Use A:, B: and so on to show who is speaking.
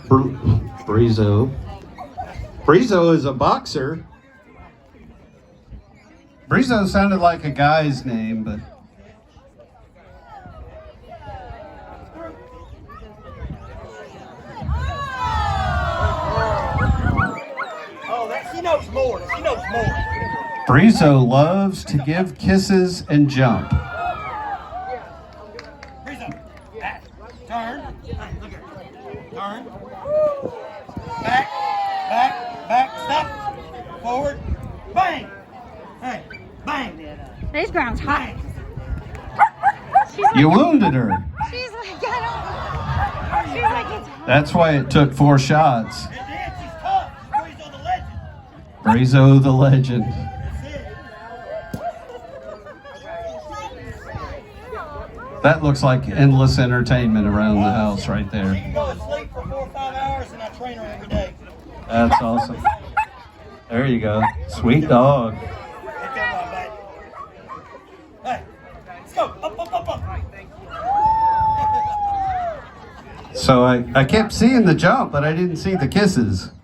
A: Brizo. Brizo is a boxer. Brizo sounded like a guy's name, but
B: she knows more. She knows more.
A: Brizo loves to give kisses and jump.
B: Brizo, back, turn. Look here. Turn. Back, back, back. Stop. Forward. Bang. Hey, bang.
C: This ground's hot.
A: You wounded her.
C: She's like, I don't. She's like, it's hot.
A: That's why it took 4 shots.
B: It did. She's tough. Brizo the Legend.
A: Brizo the Legend.
B: That's it.
A: That looks like endless entertainment around the house right
B: She
A: there.
B: can go to sleep for 4 or 5 hours, and I train her every day.
A: That's awesome. There you go. Sweet dog.
B: Let's go, my baby. Hey, let's go. Up, up, up, up.
A: So I kept seeing the jump, but I didn't see the kisses.